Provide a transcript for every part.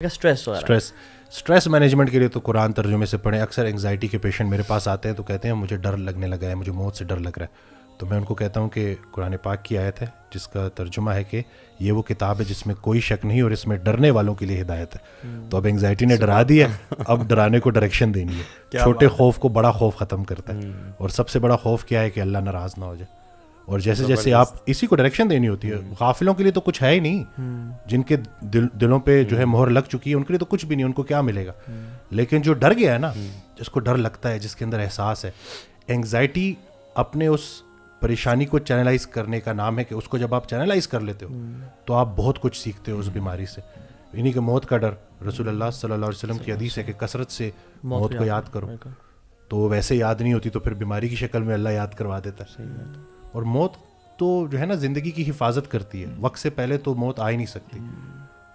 Stress management کے لیے تو قرآن ترجمے سے پڑھیں. اکثر انگزائٹی کے پیشنٹ میرے پاس آتے ہیں تو کہتے ہیں مجھے ڈر لگنے لگا ہے, مجھے موت سے ڈر لگ رہا ہے. تو میں ان کو کہتا ہوں کہ قرآن پاک کی آیت ہے جس کا ترجمہ ہے کہ یہ وہ کتاب ہے جس میں کوئی شک نہیں اور اس میں ڈرنے والوں کے لیے ہدایت ہے. تو اب انگزائٹی نے ڈرا دی ہے, اب ڈرانے کو ڈائریکشن دینی ہے. چھوٹے خوف کو بڑا خوف ختم کرتا ہے, اور سب سے بڑا خوف کیا ہے کہ اللہ ناراض نہ ہو جائے. اور جیسے جیسے آپ اسی کو ڈائریکشن دینی ہوتی ہے. غافلوں کے لیے تو کچھ ہے ہی نہیں, جن کے دلوں پہ جو ہے مہر لگ چکی ہے ان کے لیے تو کچھ بھی نہیں, ان کو کیا ملے گا. لیکن جو ڈر گیا ہے نا, جس کو ڈر لگتا ہے, جس کے اندر احساس ہے, انگزائٹی اپنے اس پریشانی کو چینلائز کرنے کا نام ہے کہ اس کو جب آپ چینلائز کر لیتے ہو تو آپ بہت کچھ سیکھتے ہو اس بیماری سے. انہیں کہ موت کا ڈر, رسول اللہ صلی اللہ علیہ وسلم کی حدیث ہے کہ کثرت سے موت کو یاد کرو, تو ویسے یاد نہیں ہوتی تو پھر بیماری کی شکل میں اللہ یاد کروا دیتا ہے. اور موت تو جو ہے نا زندگی کی حفاظت کرتی ہے. وقت سے پہلے تو موت آ ہی نہیں سکتی,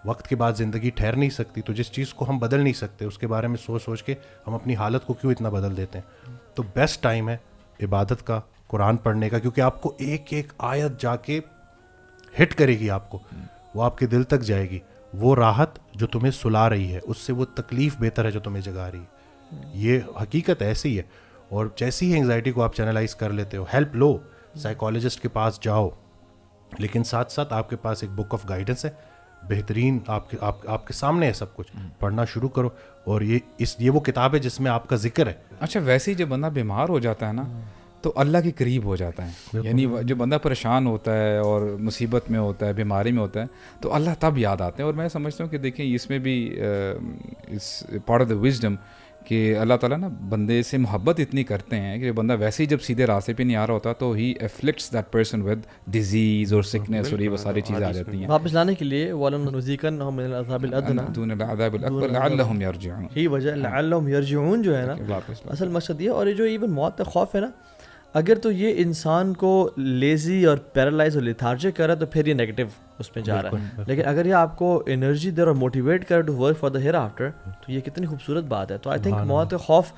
وقت کے بعد زندگی ٹھہر نہیں سکتی. تو جس چیز کو ہم بدل نہیں سکتے اس کے بارے میں سوچ سوچ کے ہم اپنی حالت کو کیوں اتنا بدل دیتے ہیں. تو بیسٹ ٹائم ہے عبادت کا, قرآن پڑھنے کا, کیونکہ آپ کو ایک ایک آیت جا کے ہٹ کرے گی, آپ کو وہ آپ کے دل تک جائے گی. وہ راحت جو تمہیں سلا رہی ہے اس سے وہ تکلیف بہتر ہے جو تمہیں جگا رہی ہے. یہ حقیقت ایسی ہے. اور جیسی ہی انگزائٹی کو آپ چینلائز کر لیتے ہو, ہیلپ لو, سائیکالوجسٹ کے پاس جاؤ, لیکن ساتھ ساتھ آپ کے پاس ایک بک آف گائیڈنس ہے بہترین, آپ کے سامنے ہے سب کچھ, پڑھنا شروع کرو. اور یہ وہ کتاب ہے جس میں آپ کا ذکر ہے. اچھا, ویسے ہی جب بندہ بیمار ہو جاتا ہے نا تو اللہ کے قریب ہو جاتا ہے. یعنی جو بندہ پریشان ہوتا ہے اور مصیبت میں ہوتا ہے, بیماری میں ہوتا ہے, تو اللہ تب یاد آتے ہیں. اور میں سمجھتا ہوں کہ دیکھیں اس میں بھی اس پارٹ آف دا وزڈم کہ اللہ تعالیٰ نا بندے سے محبت اتنی کرتے ہیں کہ بندہ ویسے ہی جب سیدھے راستے پہ نہیں آ رہا ہوتا تو ہی افلکٹس دیٹ پرسن ود ڈیزیز اور سکنس, اور یہ وہ ساری چیزیں آ جاتی ہیں واپس لانے کے لیے. وَلَنُذِيقَنَّهُم مِنَ الْعَذَابِ الْأَدْنَىٰ دون العذاب الأكبر لعلهم يرجعون. ہی وجہ لعلهم يرجعون جو ہے نا اصل مقصد یہ. اور یہ جو ایون موت کا خوف ہے نا, اگر تو یہ انسان کو لیزی اور پیرالائز اور لیتھارجک کر رہا ہے تو پھر یہ نیگیٹو اس میں جا رہا ہے. لیکن اگر یہ آپ کو انرجی دے اور موٹیویٹ کرے ٹو ورک فار دا ہیئر آفٹر, تو یہ کتنی خوبصورت بات ہے. تو آئی تھنک موت کا خوف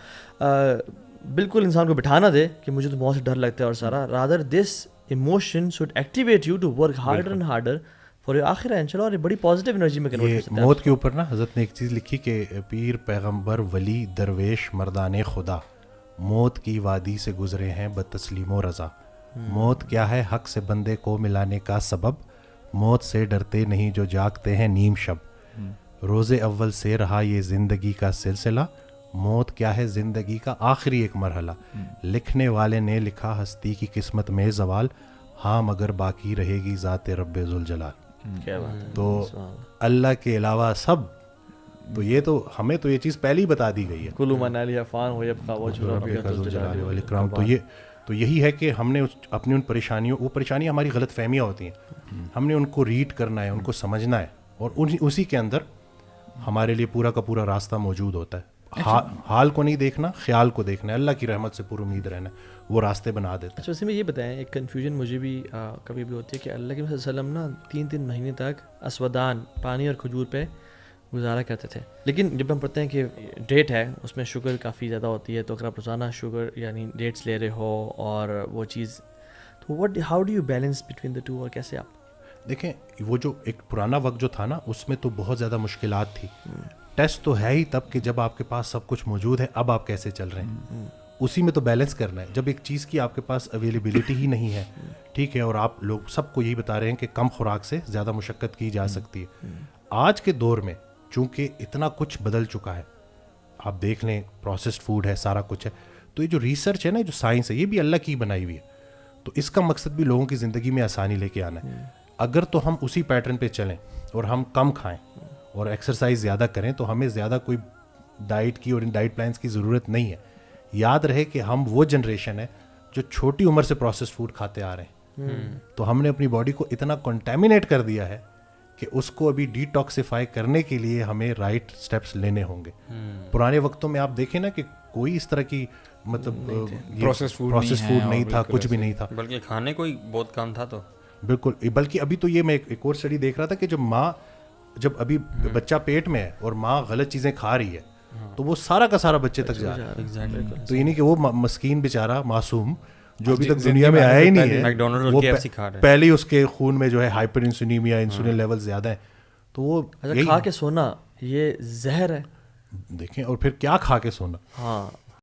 بالکل انسان کو بٹھا نہ دے کہ مجھے تو موت سے ڈر لگتا ہے اور سارا. Rather this emotion should activate you to work harder and harder for your آخرہ انشاءاللہ, اور یہ بڑی پازیٹیو انرجی میں کنورٹ کر سکتے ہیں. موت کے اوپر نا حضرت نے ایک چیز لکھی کہ پیر, پیغمبر, ولی, درویش, مردان خدا موت کی وادی سے گزرے ہیں بتسلیم و رضا. موت کیا ہے حق سے بندے کو ملانے کا سبب, موت سے ڈرتے نہیں جو جاگتے ہیں نیم شب. روز اول سے رہا یہ زندگی کا سلسلہ, موت کیا ہے زندگی کا آخری ایک مرحلہ. لکھنے والے نے لکھا ہستی کی قسمت میں زوال, ہاں مگر باقی رہے گی ذات رب ذوالجلال. تو اللہ کے علاوہ سب, تو یہ تو ہمیں تو یہ چیز پہلے ہی بتا دی گئی ہے. کلو من علیہ فان ہو یبقى وجہ ربک ذو الجلال والاکرام. تو یہی ہے کہ ہم نے اپنی ان پریشانیوں, وہ پریشانیاں ہماری غلط فہمیاں ہوتی ہیں, ہم نے ان کو ریڈ کرنا ہے, ان کو سمجھنا ہے, اور اسی کے اندر ہمارے لیے پورا کا پورا راستہ موجود ہوتا ہے. حال کو نہیں دیکھنا, خیال کو دیکھنا ہے, اللہ کی رحمت سے پور امید رہنا, وہ راستے بنا دیتا ہے. اچھا, اسی میں یہ بتائیں, ایک کنفیوژن مجھے بھی کبھی بھی ہوتی ہے کہ اللہ کے صلی اللہ علیہ وسلم نا 3 مہینے تک اسودان, پانی اور کھجور پہ گزارا کرتے تھے. لیکن جب ہم پڑھتے ہیں کہ ڈیٹ ہے اس میں شوگر کافی زیادہ ہوتی ہے, تو اگر آپ روزانہ شوگر یعنی ڈیٹس لے رہے ہو اور وہ چیز, تو how do you balance between the two, اور کیسے آپ دیکھیں وہ جو ایک پرانا وقت جو تھا نا اس میں تو بہت زیادہ مشکلات تھی. ٹیسٹ تو ہے ہی تب کہ جب آپ کے پاس سب کچھ موجود ہے, اب آپ کیسے چل رہے ہیں, اسی میں تو بیلنس کرنا ہے. جب ایک چیز کی آپ کے پاس اویلیبلٹی ہی نہیں ہے, ٹھیک ہے, اور آپ لوگ سب کو یہی بتا رہے ہیں کہ کم خوراک سے زیادہ مشقت کی جا سکتی ہے. آج کے دور میں چونکہ اتنا کچھ بدل چکا ہے, آپ دیکھ لیں پروسیسڈ فوڈ ہے, سارا کچھ ہے, تو یہ جو ریسرچ ہے نا, جو سائنس ہے, یہ بھی اللہ کی بنائی ہوئی ہے. تو اس کا مقصد بھی لوگوں کی زندگی میں آسانی لے کے آنا ہے. اگر تو ہم اسی پیٹرن پہ چلیں اور ہم کم کھائیں اور ایکسرسائز زیادہ کریں تو ہمیں زیادہ کوئی ڈائٹ کی اور ان ڈائٹ پلانس کی ضرورت نہیں ہے. یاد رہے کہ ہم وہ جنریشن ہے جو چھوٹی عمر سے پروسیسڈ فوڈ کھاتے آ رہے ہیں, تو ہم نے اپنی باڈی کو اتنا کنٹامینیٹ کر دیا ہے کہ اس کو ابھی ڈیٹاکسیفائی کرنے کے لیے ہمیں رائٹ سٹیپس لینے ہوں گے. پرانے وقتوں میں آپ دیکھیں نا کہ کوئی اس طرح کی مطلب پروسیس فوڈ نہیں تھا, کچھ بھی نہیں تھا, بلکہ کھانے کو ہی بہت کم تھا. تو بالکل, بلکہ ابھی تو یہ میں ایک اور اسٹڈی دیکھ رہا تھا کہ جب ابھی بچہ پیٹ میں ہے اور ماں غلط چیزیں کھا رہی ہے تو وہ سارا کا سارا بچے تک جا رہا ہے. تو یہ نہیں کہ وہ مسکین بیچارہ معصوم جو ابھی تک دنیا میں آیا ہی نہیں ہے, وہ پہلے ہی اس کے خون میں جو ہے ہائپر انسولینیمیا, انسولین لیول زیادہ ہیں, تو وہ کھا کے سونا یہ زہر ہے. دیکھیں, اور پھر کیا کھا کے سونا. ہاں